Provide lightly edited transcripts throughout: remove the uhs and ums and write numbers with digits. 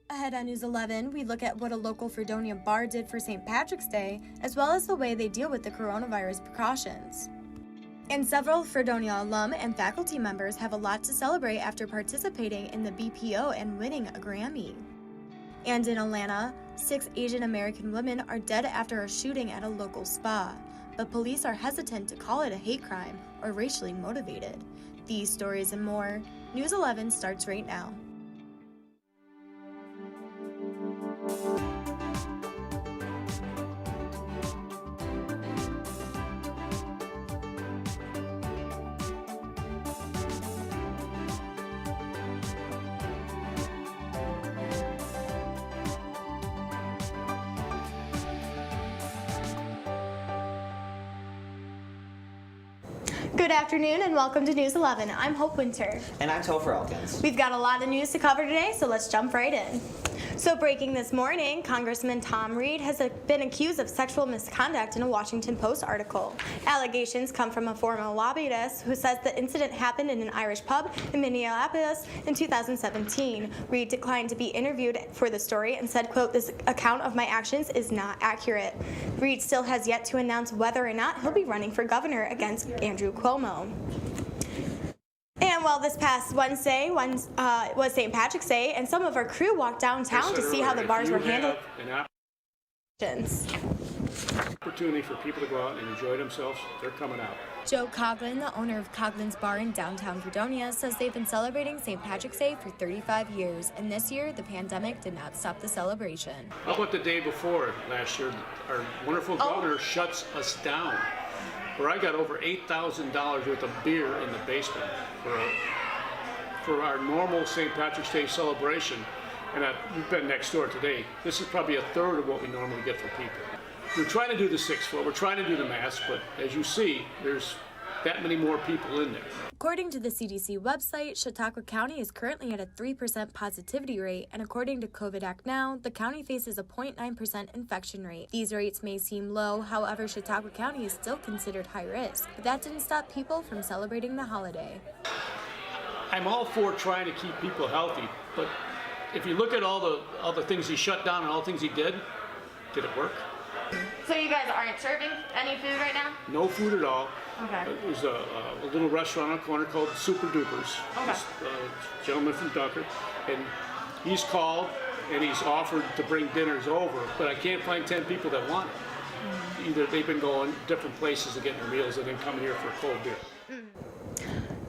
Ahead on News 11, we look at what a local Fredonia bar did for St. Patrick's Day, as well as the way they deal with the coronavirus precautions. And several Fredonia alum and faculty members have a lot to celebrate after participating in the BPO and winning a Grammy. And in Atlanta, 6 Asian American women are dead after a shooting at a local spa, but police are hesitant to call it a hate crime or racially motivated. These stories and more, News 11 starts right now. Good afternoon and welcome to News 11. I'm Hope Winter. And I'm Topher Elkins. We've got a lot of news to cover today, so let's jump right in. So breaking this morning, Congressman Tom Reed has been accused of sexual misconduct in a Washington Post article. Allegations come from a former lobbyist who says the incident happened in an Irish pub in Minneapolis in 2017. Reed declined to be interviewed for the story and said, quote, "This account of my actions is not accurate." Reed still has yet to announce whether or not he'll be running for governor against Andrew Cuomo. And well, this past Wednesday was St. Patrick's Day, and some of our crew walked downtown to see how the bars were handled. Opportunity for people to go out and enjoy themselves, they're coming out. Joe Coughlin, the owner of Coughlin's Bar in downtown Fredonia, says they've been celebrating St. Patrick's Day for 35 years, and this year the pandemic did not stop the celebration. How about the day before last year? Our wonderful governor shuts us down, where I got over $8,000 worth of beer in the basement for our normal St. Patrick's Day celebration. And we've been next door today. This is probably a third of what we normally get for people. We're trying to do the 6 foot, we're trying to do the mask, but as you see, there's that many more people in there. According to the CDC website, Chautauqua County is currently at a 3% positivity rate, and according to COVID Act Now, the county faces a 0.9% infection rate. These rates may seem low, however, Chautauqua County is still considered high risk, but that didn't stop people from celebrating the holiday. I'm all for trying to keep people healthy, but if you look at all the things he shut down and all the things he did it work? So you guys aren't serving any food right now? No food at all. Okay. There's a little restaurant on the corner called Super Dupers. Okay. This gentleman from Dunkard, and he's called and he's offered to bring dinners over, but I can't find 10 people that want it. Mm-hmm. Either they've been going different places to get their meals and then coming here for a cold beer. Mm-hmm.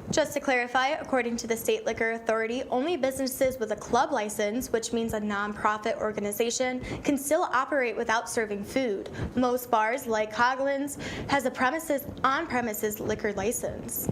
Just to clarify, according to the State Liquor Authority, only businesses with a club license, which means a nonprofit organization, can still operate without serving food. Most bars, like Coughlin's, has a on-premises liquor license.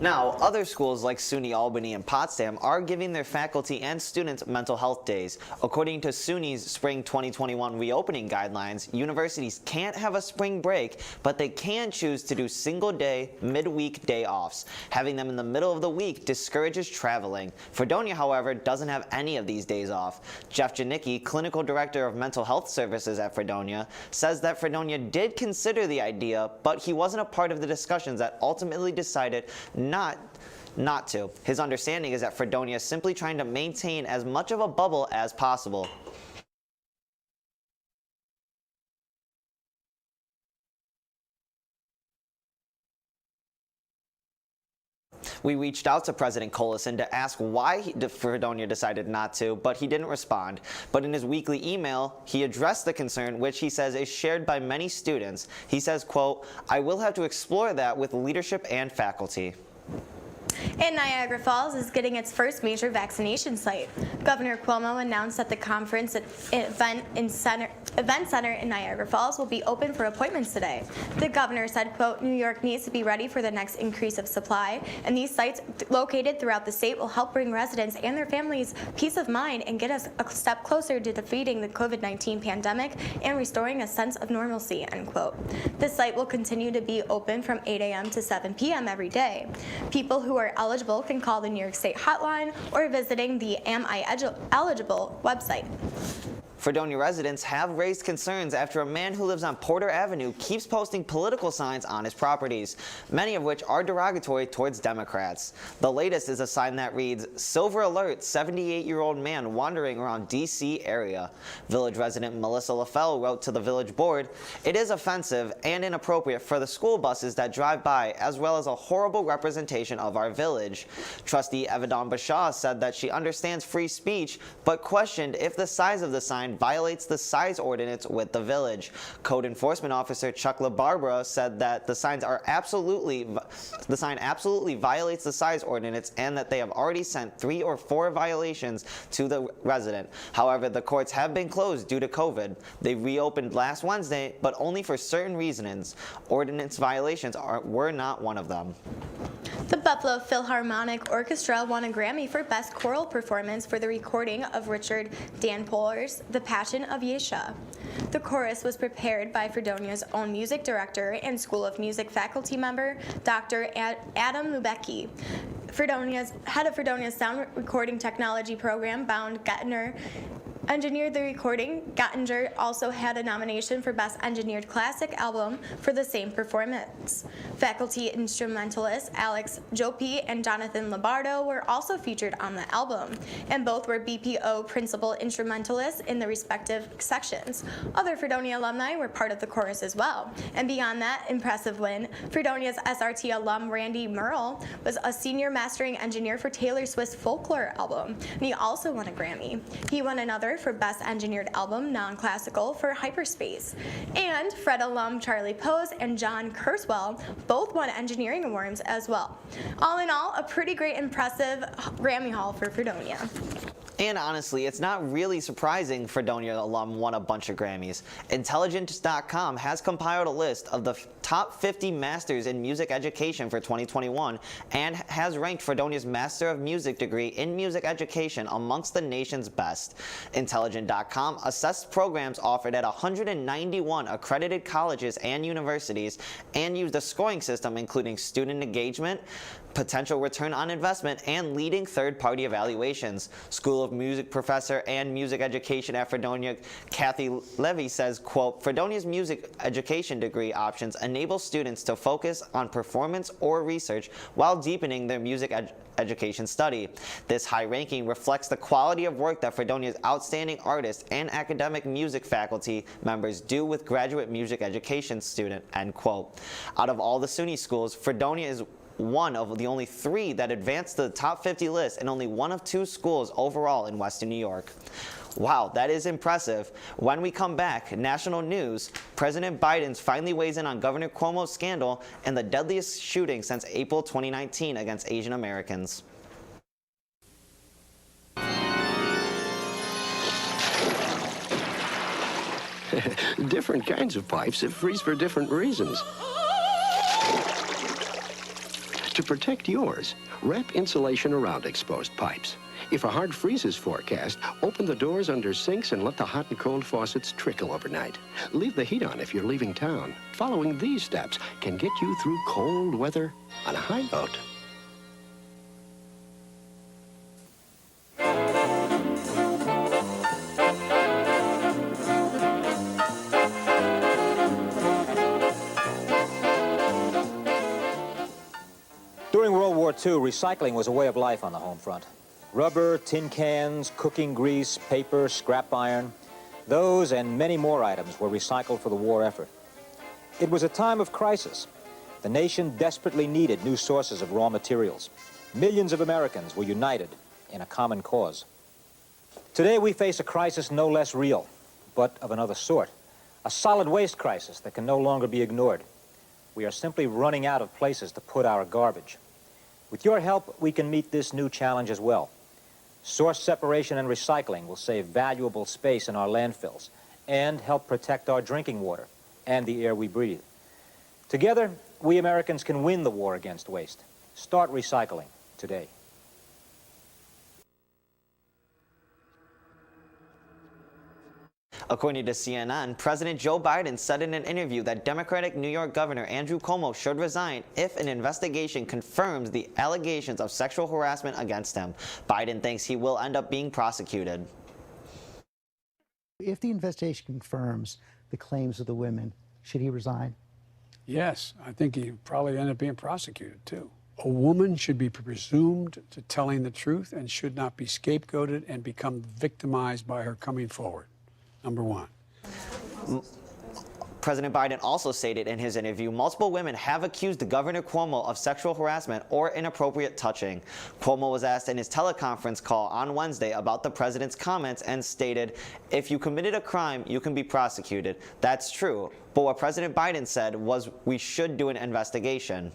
Now, other schools like SUNY Albany and Potsdam are giving their faculty and students mental health days. According to SUNY's spring 2021 reopening guidelines, universities can't have a spring break, but they can choose to do single-day, midweek day offs. Having them in the middle of the week discourages traveling. Fredonia, however, doesn't have any of these days off. Jeff Janicki, clinical director of mental health services at Fredonia, says that Fredonia did consider the idea, but he wasn't a part of the discussions that ultimately decided not to. His understanding is that Fredonia is simply trying to maintain as much of a bubble as possible. We reached out to President Collison to ask why Fredonia decided not to, but he didn't respond. But in his weekly email, he addressed the concern, which he says is shared by many students. He says, quote, "I will have to explore that with leadership and faculty." And Niagara Falls is getting its first major vaccination site. Governor Cuomo announced that the conference event center in Niagara Falls will be open for appointments today. The governor said, quote, "New York needs to be ready for the next increase of supply, and these sites located throughout the state will help bring residents and their families peace of mind and get us a step closer to defeating the COVID-19 pandemic and restoring a sense of normalcy," end quote. The site will continue to be open from 8 a.m. to 7 p.m. every day. People who are eligible can call the New York State hotline or visiting the Am I Eligible website. Fredonia residents have raised concerns after a man who lives on Porter Avenue keeps posting political signs on his properties, many of which are derogatory towards Democrats. The latest is a sign that reads, "Silver Alert, 78-year-old man wandering around D.C. area." Village resident Melissa LaFell wrote to the village board, "It is offensive and inappropriate for the school buses that drive by, as well as a horrible representation of our village." Trustee Evidon Bashaw said that she understands free speech, but questioned if the size of the sign violates the size ordinance with the village. Code Enforcement Officer Chuck LaBarbera said that the sign absolutely violates the size ordinance and that they have already sent 3 or 4 violations to the resident. However, the courts have been closed due to COVID. They reopened last Wednesday, but only for certain reasons. Ordinance violations were not one of them. The Buffalo Philharmonic Orchestra won a Grammy for Best Choral Performance for the recording of Richard Dan Poehler's The Passion of Yesha. The chorus was prepared by Fredonia's own music director and School of Music faculty member, Dr. Adam Lubecki. Head of Fredonia's sound recording technology program, Bound Gettinger, engineered the recording. Gettinger also had a nomination for Best Engineered Classic Album for the same performance. Faculty instrumentalists Alex Jopi and Jonathan Lombardo were also featured on the album, and both were BPO principal instrumentalists in the respective sections. Other Fredonia alumni were part of the chorus as well. And beyond that impressive win, Fredonia's SRT alum Randy Merle was a senior mastering engineer for Taylor Swift's Folklore album, and he also won a Grammy. He won another for Best Engineered Album Non-Classical for Hyperspace. And Fred alum Charlie Pose and John Kurzweil both won engineering awards as well. All in all, a pretty great, impressive Grammy haul for Fredonia. And honestly, it's not really surprising Fredonia alum won a bunch of Grammys. Intelligence.com has compiled a list of the top 50 masters in music education for 2021 and has ranked Fredonia's Master of Music degree in music education amongst the nation's best. Intelligent.com assessed programs offered at 191 accredited colleges and universities and used a scoring system including student engagement, potential return on investment, and leading third-party evaluations. School of Music professor and music education at Fredonia, Kathy Levy says, quote, "Fredonia's music education degree options enable students to focus on performance or research while deepening their music education study. This high ranking reflects the quality of work that Fredonia's outstanding artists and academic music faculty members do with graduate music education student," end quote. Out of all the SUNY schools, Fredonia is one of the only 3 that advanced to the top 50 list and only one of 2 schools overall in Western New York. Wow, that is impressive. When we come back, national news, President Biden finally weighs in on Governor Cuomo's scandal and the deadliest shooting since April 2019 against Asian Americans. Different kinds of pipes freeze for different reasons. To protect yours, wrap insulation around exposed pipes. If a hard freeze is forecast, open the doors under sinks and let the hot and cold faucets trickle overnight. Leave the heat on if you're leaving town. Following these steps can get you through cold weather on a high note. During World War II, recycling was a way of life on the home front. Rubber, tin cans, cooking grease, paper, scrap iron, those and many more items were recycled for the war effort. It was a time of crisis. The nation desperately needed new sources of raw materials. Millions of Americans were united in a common cause. Today we face a crisis no less real, but of another sort. A solid waste crisis that can no longer be ignored. We are simply running out of places to put our garbage. With your help, we can meet this new challenge as well. Source separation and recycling will save valuable space in our landfills and help protect our drinking water and the air we breathe. Together, we Americans can win the war against waste. Start recycling today. According to CNN, President Joe Biden said in an interview that Democratic New York Governor Andrew Cuomo should resign if an investigation confirms the allegations of sexual harassment against him. Biden thinks he will end up being prosecuted. If the investigation confirms the claims of the women, should he resign? Yes, I think he probably end up being prosecuted too. A woman should be presumed to telling the truth and should not be scapegoated and become victimized by her coming forward. Number one. President Biden also stated in his interview, multiple women have accused Governor Cuomo of sexual harassment or inappropriate touching. Cuomo was asked in his teleconference call on Wednesday about the president's comments and stated, if you committed a crime, you can be prosecuted. That's true. But what President Biden said was we should do an investigation.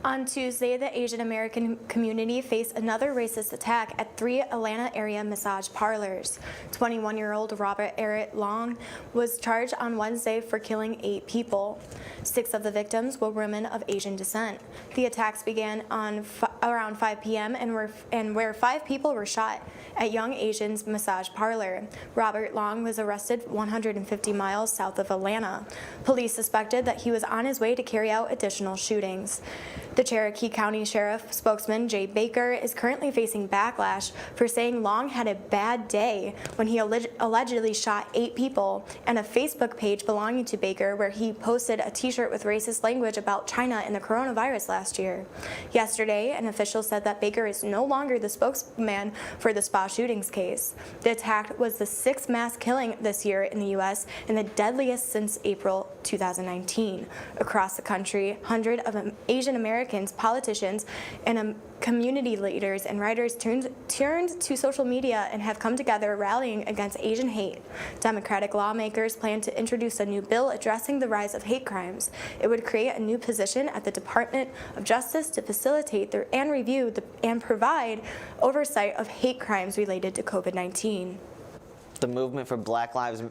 On Tuesday, the Asian American community faced another racist attack at 3 Atlanta area massage parlors. 21-year-old Robert Eric Long was charged on Wednesday for killing 8 people. 6 of the victims were women of Asian descent. The attacks began on around 5 p.m. and where 5 people were shot at Young Asians massage parlor. Robert Long was arrested 150 miles south of Atlanta. Police suspected that he was on his way to carry out additional shootings. The Cherokee County Sheriff spokesman Jay Baker is currently facing backlash for saying Long had a bad day when he allegedly shot 8 people, and a Facebook page belonging to Baker where he posted a t-shirt with racist language about China and the coronavirus last year. Yesterday, an official said that Baker is no longer the spokesman for the spa shootings case. The attack was the 6th mass killing this year in the U.S. and the deadliest since April 2019. Across the country, hundreds of Asian Americans, politicians, and community leaders and writers turned to social media and have come together rallying against Asian hate. Democratic lawmakers plan to introduce a new bill addressing the rise of hate crimes. It would create a new position at the Department of Justice to facilitate and review and provide oversight of hate crimes related to COVID-19. The movement for Black Lives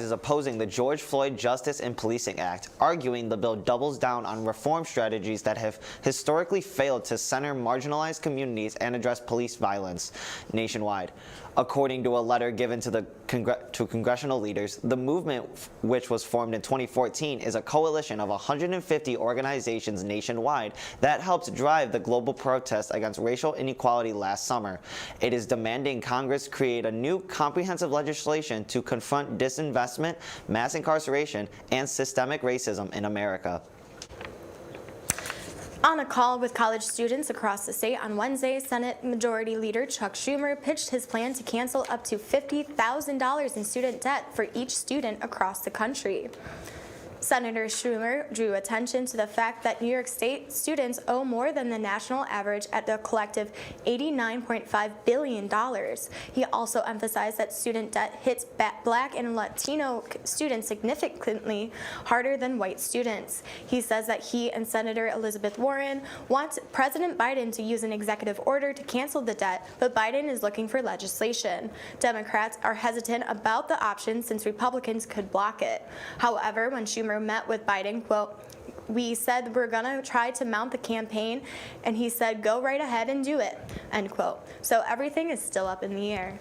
is opposing the George Floyd Justice and Policing Act, arguing the bill doubles down on reform strategies that have historically failed to center marginalized communities and address police violence nationwide. According to a letter given to congressional leaders, the movement, which was formed in 2014, is a coalition of 150 organizations nationwide that helped drive the global protest against racial inequality last summer. It is demanding Congress create a new comprehensive legislation to confront disinvestment, mass incarceration, and systemic racism in America. On a call with college students across the state on Wednesday, Senate Majority Leader Chuck Schumer pitched his plan to cancel up to $50,000 in student debt for each student across the country. Senator Schumer drew attention to the fact that New York State students owe more than the national average at a collective $89.5 billion. He also emphasized that student debt hits Black and Latino students significantly harder than white students. He says that he and Senator Elizabeth Warren want President Biden to use an executive order to cancel the debt, but Biden is looking for legislation. Democrats are hesitant about the option since Republicans could block it. However, when Schumer met with Biden, quote, "We said we're gonna try to mount the campaign," and he said, "Go right ahead and do it," end quote. So everything is still up in the air.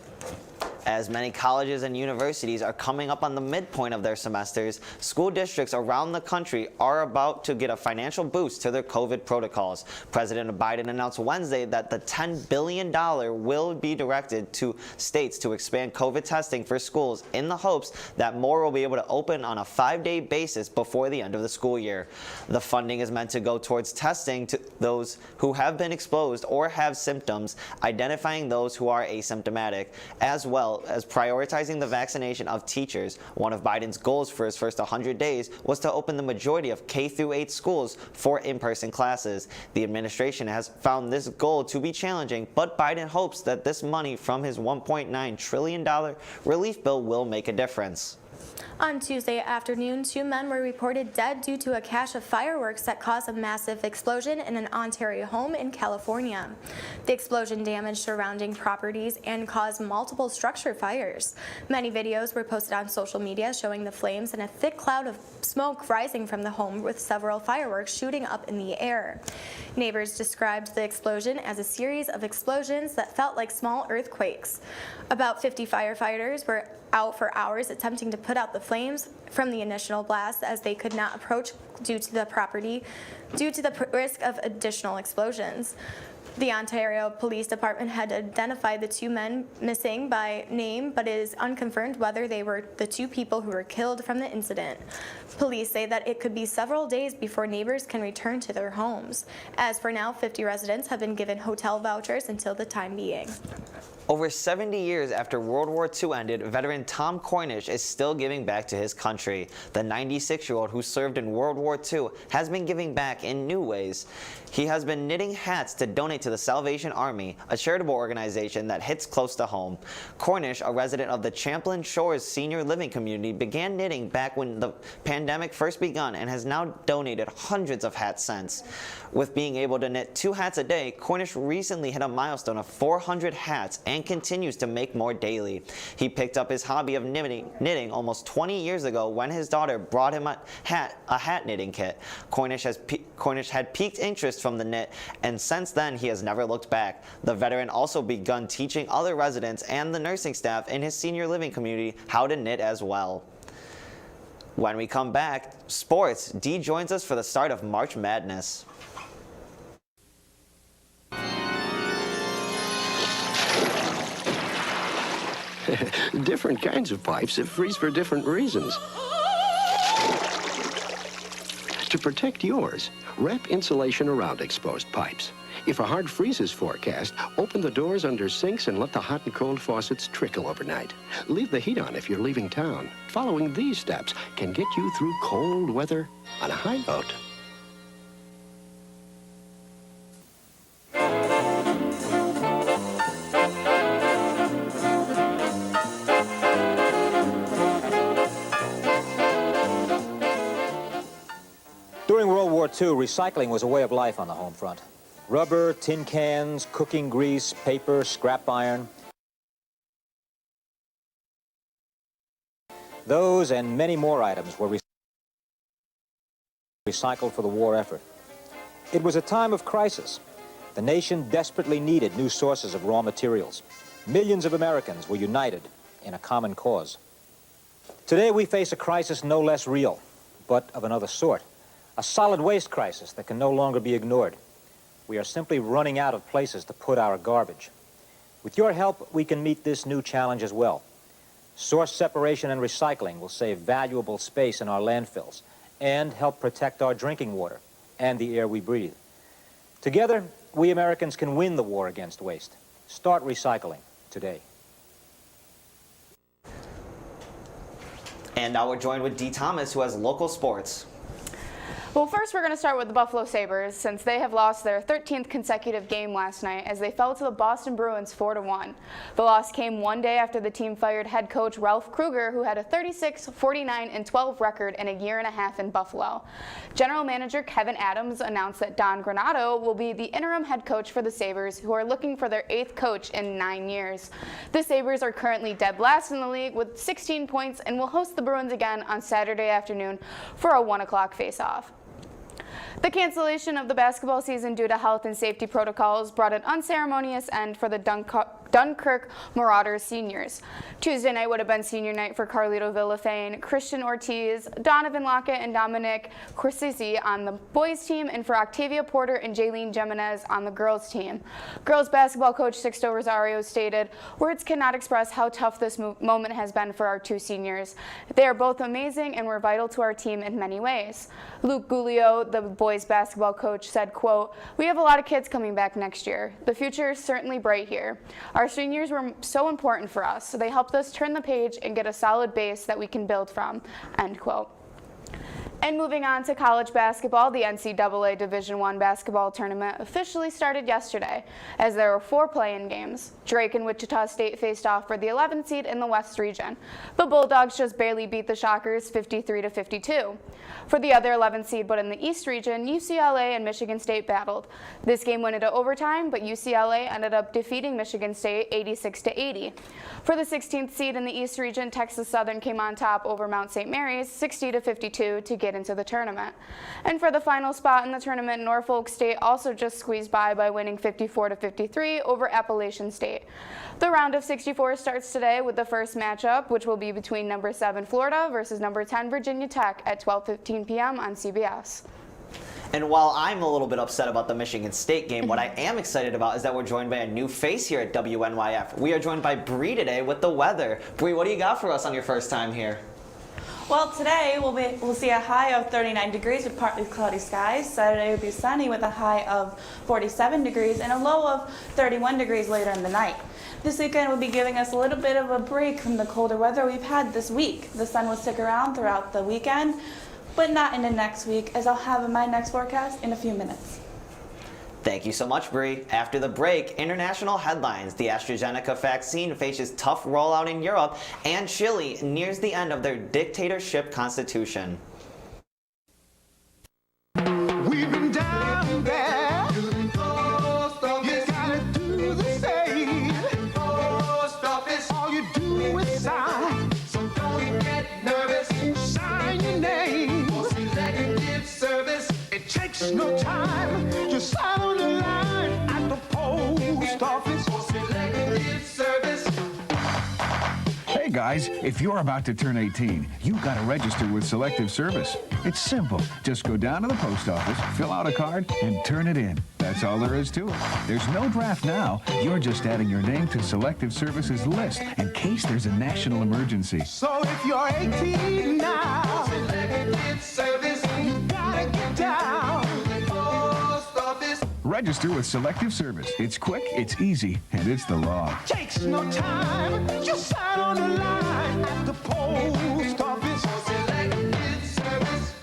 As many colleges and universities are coming up on the midpoint of their semesters, school districts around the country are about to get a financial boost to their COVID protocols. President Biden announced Wednesday that the $10 billion will be directed to states to expand COVID testing for schools in the hopes that more will be able to open on a 5-day basis before the end of the school year. The funding is meant to go towards testing to those who have been exposed or have symptoms, identifying those who are asymptomatic, as well as prioritizing the vaccination of teachers. One of Biden's goals for his first 100 days was to open the majority of K-8 schools for in-person classes. The administration has found this goal to be challenging, but Biden hopes that this money from his $1.9 trillion relief bill will make a difference. On Tuesday afternoon, 2 men were reported dead due to a cache of fireworks that caused a massive explosion in an Ontario home in California. The explosion damaged surrounding properties and caused multiple structure fires. Many videos were posted on social media showing the flames and a thick cloud of smoke rising from the home with several fireworks shooting up in the air. Neighbors described the explosion as a series of explosions that felt like small earthquakes. About 50 firefighters were out for hours attempting to put out the flames from the initial blast, as they could not approach due to the risk of additional explosions. The Ontario Police Department had identified the two men missing by name, but it is unconfirmed whether they were the two people who were killed from the incident. Police say that it could be several days before neighbors can return to their homes. As for now, 50 residents have been given hotel vouchers until the time being. Over 70 years after World War II ended, veteran Tom Cornish is still giving back to his country. The 96-year-old who served in World War II has been giving back in new ways. He has been knitting hats to donate to the Salvation Army, a charitable organization that hits close to home. Cornish, a resident of the Champlain Shores Senior Living Community, began knitting back when the pandemic first begun and has now donated hundreds of hats since. With being able to knit 2 hats a day, Cornish recently hit a milestone of 400 hats and continues to make more daily. He picked up his hobby of knitting almost 20 years ago when his daughter brought him a hat knitting kit. Cornish had piqued interest from the knit, and since then he has never looked back. The veteran also begun teaching other residents and the nursing staff in his senior living community how to knit as well. When we come back, sports. Dee joins us for the start of March Madness. Different kinds of pipes freeze for different reasons. To protect yours, wrap insulation around exposed pipes. If a hard freeze is forecast, open the doors under sinks and let the hot and cold faucets trickle overnight. Leave the heat on if you're leaving town. Following these steps can get you through cold weather on a high note. During World War II, recycling was a way of life on the home front. Rubber, tin cans, cooking grease, paper, scrap iron. Those and many more items were recycled for the war effort. It was a time of crisis. The nation desperately needed new sources of raw materials. Millions of Americans were united in a common cause. Today we face a crisis no less real, but of another sort. A solid waste crisis that can no longer be ignored. We are simply running out of places to put our garbage. With your help, we can meet this new challenge as well. Source separation and recycling will save valuable space in our landfills and help protect our drinking water and the air we breathe. Together, we Americans can win the war against waste. Start recycling today. And now we're joined with Dee Thomas, who has local sports. Well, first we're going to start with the Buffalo Sabres, since they have lost their 13th consecutive game last night as they fell to the Boston Bruins 4-1. The loss came one day after the team fired head coach Ralph Krueger, who had a 36, 49, and 12 record in a year and a half in Buffalo. General manager Kevin Adams announced that Don Granato will be the interim head coach for the Sabres, who are looking for their 8th coach in 9 years. The Sabres are currently dead last in the league with 16 points and will host the Bruins again on Saturday afternoon for a 1 o'clock face-off. The cancellation of the basketball season due to health and safety protocols brought an unceremonious end for the Dunkirk Marauders seniors. Tuesday night would have been senior night for Carlito Villafane, Christian Ortiz, Donovan Lockett, and Dominic Corsisi on the boys team, and for Octavia Porter and Jaylene Jimenez on the girls team. Girls basketball coach Sixto Rosario stated, "Words cannot express how tough this moment has been for our two seniors. They are both amazing and were vital to our team in many ways." Luke Guglio, the boys basketball coach, said, quote, "We have a lot of kids coming back next year. The future is certainly bright here. Our seniors were so important for us. They helped us turn the page and get a solid base that we can build from," end quote. And moving on to college basketball, the NCAA Division I basketball tournament officially started yesterday, as there were 4 play-in games. Drake and Wichita State faced off for the 11th seed in the West region. The Bulldogs just barely beat the Shockers 53-52. For the other 11th seed, but in the East region, UCLA and Michigan State battled. This game went into overtime, but UCLA ended up defeating Michigan State 86-80. For the 16th seed in the East region, Texas Southern came on top over Mount St. Mary's 60-52 to get into the tournament. And for the final spot in the tournament, Norfolk State also just squeezed by winning 54-53 over Appalachian State. The round of 64 starts today with the first matchup, which will be between number 7 Florida versus number 10 Virginia Tech at 12:15 p.m. on CBS. And while I'm a little bit upset about the Michigan State game, what I am excited about is that we're joined by a new face here at WNYF. We are joined by Bree today with the weather. Bree, what do you got for us on your first time here? Well, today we'll see a high of 39 degrees with partly cloudy skies. Saturday will be sunny with a high of 47 degrees and a low of 31 degrees later in the night. This weekend will be giving us a little bit of a break from the colder weather we've had this week. The sun will stick around throughout the weekend, but not into next week, as I'll have my next forecast in a few minutes. Thank you so much, Bree. After the break, international headlines. The AstraZeneca vaccine faces tough rollout in Europe, and Chile nears the end of their dictatorship constitution. We've been down there. You gotta do the same. Post office. All you do is sign. So don't get nervous. Sign your name. For selective service. It takes no time. Just sign on the line at the post office. For selective service. Hey guys, if you're about to turn 18, you've got to register with Selective Service. It's simple. Just go down to the post office, fill out a card, and turn it in. That's all there is to it. There's no draft now. You're just adding your name to Selective Service's list in case there's a national emergency. So if you're 18 now, Selective Service, you gotta get down to the post office. Register with Selective Service. It's quick, it's easy, and it's the law. Takes no time. Just sign on the line at the post office. Selective Service.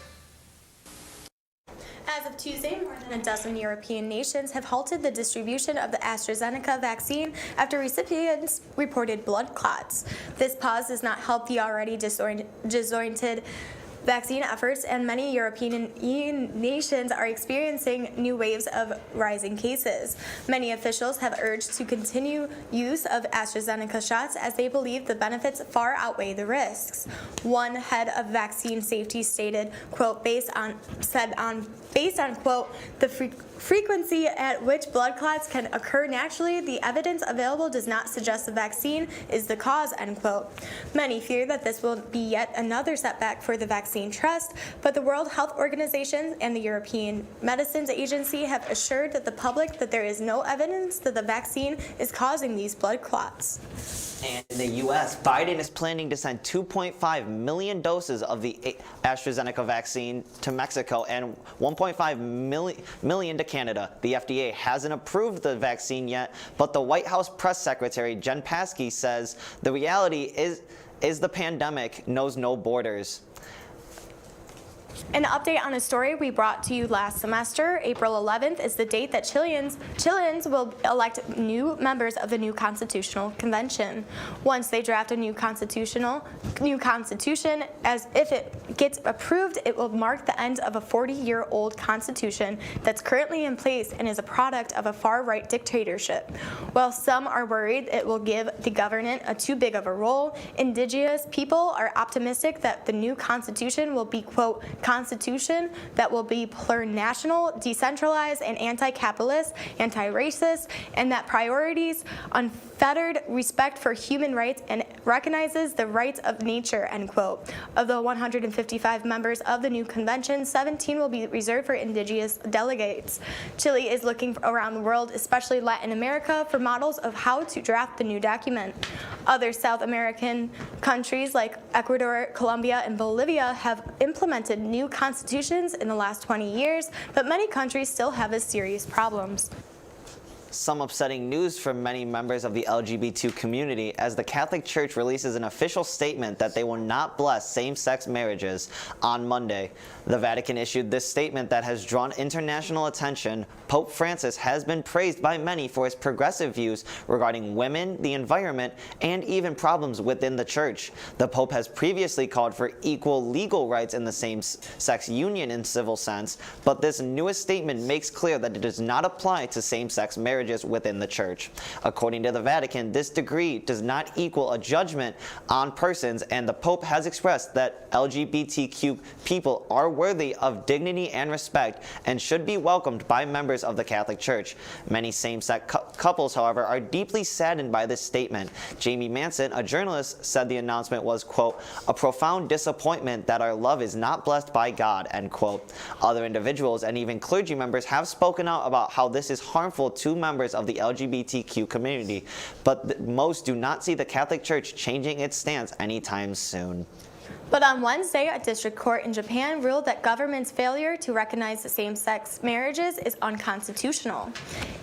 As of Tuesday, more than a dozen European nations have halted the distribution of the AstraZeneca vaccine after recipients reported blood clots. This pause does not help the already disoriented vaccine efforts, and many European nations are experiencing new waves of rising cases. Many officials have urged to continue use of AstraZeneca shots as they believe the benefits far outweigh the risks. One head of vaccine safety stated, quote, based on quote, the frequency at which blood clots can occur naturally, the evidence available does not suggest the vaccine is the cause, end quote. Many fear that this will be yet another setback for the vaccine trust, but the World Health Organization and the European Medicines Agency have assured the public that there is no evidence that the vaccine is causing these blood clots. And in the U.S., Biden is planning to send 2.5 million doses of the AstraZeneca vaccine to Mexico and 1.5 million to Canada. The FDA hasn't approved the vaccine yet, but the White House press secretary Jen Psaki says the reality is the pandemic knows no borders. An update on a story we brought to you last semester. April 11th is the date that Chileans will elect new members of the new Constitutional Convention. Once they draft a new constitution, as if it gets approved, it will mark the end of a 40-year-old constitution that's currently in place and is a product of a far-right dictatorship. While some are worried it will give the government a too big of a role, indigenous people are optimistic that the new constitution will be, quote, constitution that will be plurinational, decentralized, and anti-capitalist, anti-racist, and that priorities unfettered respect for human rights and recognizes the rights of nature, end quote. Of the 155 members of the new convention, 17 will be reserved for indigenous delegates. Chile is looking around the world, especially Latin America, for models of how to draft the new document. Other South American countries like Ecuador, Colombia, and Bolivia have implemented new constitutions in the last 20 years, but many countries still have serious problems. Some upsetting news for many members of the LGBT community as the Catholic Church releases an official statement that they will not bless same-sex marriages on Monday. The Vatican issued this statement that has drawn international attention. Pope Francis has been praised by many for his progressive views regarding women, the environment, and even problems within the church. The Pope has previously called for equal legal rights in the same-sex union in civil sense, but this newest statement makes clear that it does not apply to same-sex marriages within the church. According to the Vatican, this decree does not equal a judgment on persons, and the Pope has expressed that LGBTQ people are worthy of dignity and respect and should be welcomed by members of the Catholic Church. Many same-sex couples, however, are deeply saddened by this statement. Jamie Manson, a journalist, said the announcement was, quote, a profound disappointment that our love is not blessed by God, end quote. Other individuals and even clergy members have spoken out about how this is harmful to members of the LGBTQ community, but most do not see the Catholic Church changing its stance anytime soon. But on Wednesday, a district court in Japan ruled that government's failure to recognize the same-sex marriages is unconstitutional.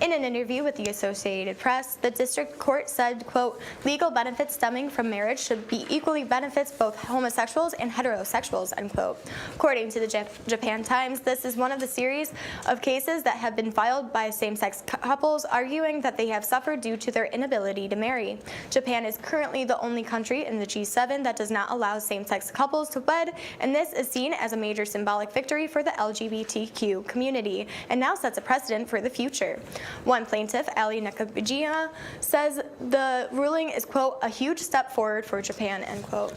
In an interview with the Associated Press, the district court said, quote, legal benefits stemming from marriage should be equally benefits both homosexuals and heterosexuals, end quote. According to the Japan Times, this is one of the series of cases that have been filed by same-sex couples arguing that they have suffered due to their inability to marry. Japan is currently the only country in the G7 that does not allow same-sex couples to wed, and this is seen as a major symbolic victory for the LGBTQ community, and now sets a precedent for the future. One plaintiff, Ali Ncaa, says the ruling is, quote, a huge step forward for Japan, end quote.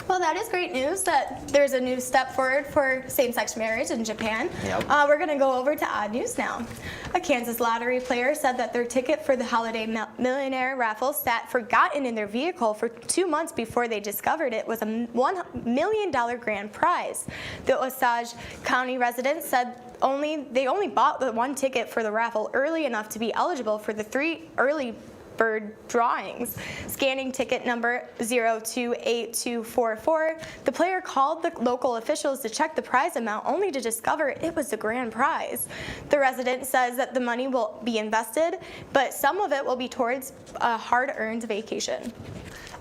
Well, that is great news that there's a new step forward for same-sex marriage in Japan. Yep. We're going to go over to odd news now. A Kansas lottery player said that their ticket for the Holiday Millionaire raffle sat forgotten in their vehicle for 2 months before they discovered it was a $1 million grand prize. The Osage County resident said they only bought the one ticket for the raffle early enough to be eligible for the 3 early bird drawings. Scanning ticket number 028244, the player called the local officials to check the prize amount only to discover it was the grand prize. The resident says that the money will be invested, but some of it will be towards a hard-earned vacation.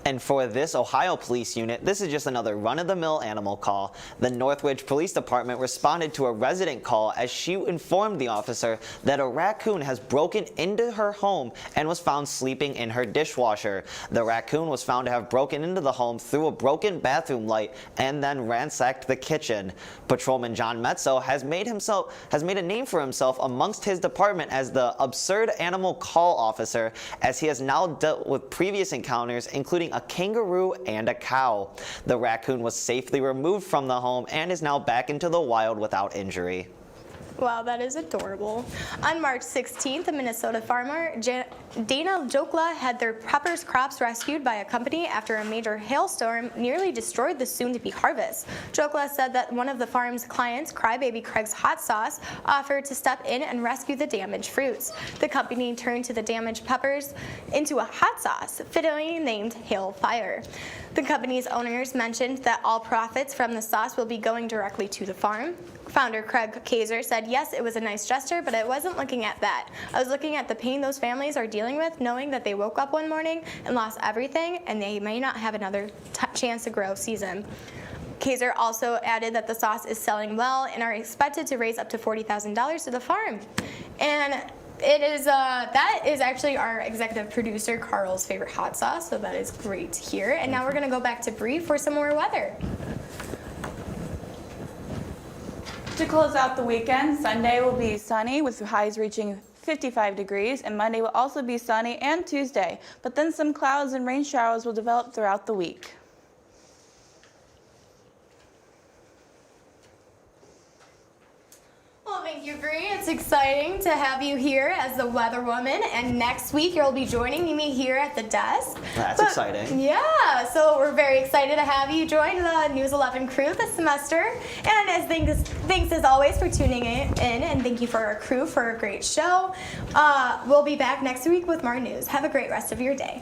And for this Ohio police unit, this is just another run-of-the-mill animal call. The Northridge Police Department responded to a resident call as she informed the officer that a raccoon has broken into her home and was found sleeping in her dishwasher. The raccoon was found to have broken into the home through a broken bathroom light and then ransacked the kitchen. Patrolman John Metzo has made a name for himself amongst his department as the absurd animal call officer, as he has now dealt with previous encounters, including a kangaroo and a cow. The raccoon was safely removed from the home and is now back into the wild without injury. Wow, that is adorable. On March 16th, a Minnesota farmer, Dana Jokla, had their peppers crops rescued by a company after a major hailstorm nearly destroyed the soon-to-be harvest. Jokla said that one of the farm's clients, Crybaby Craig's Hot Sauce, offered to step in and rescue the damaged fruits. The company turned to the damaged peppers into a hot sauce, fittingly named Hail Fire. The company's owners mentioned that all profits from the sauce will be going directly to the farm. Founder Craig Kaiser said, yes, it was a nice gesture, but I wasn't looking at that. I was looking at the pain those families are dealing with, knowing that they woke up one morning and lost everything, and they may not have another chance to grow season. Kaiser also added that the sauce is selling well and are expected to raise up to $40,000 to the farm. And it is that is actually our executive producer Carl's favorite hot sauce, so that is great to hear. And now we're going to go back to Bree for some more weather. To close out the weekend, Sunday will be sunny with highs reaching 55 degrees, and Monday will also be sunny, and Tuesday. But then some clouds and rain showers will develop throughout the week. Well, thank you, Bree. It's exciting to have you here as the weather woman, and next week you'll be joining me here at the desk. That's exciting. Yeah, so we're very excited to have you join the News 11 crew this semester. And thanks as always for tuning in, and thank you for our crew for a great show. We'll be back next week with more news. Have a great rest of your day.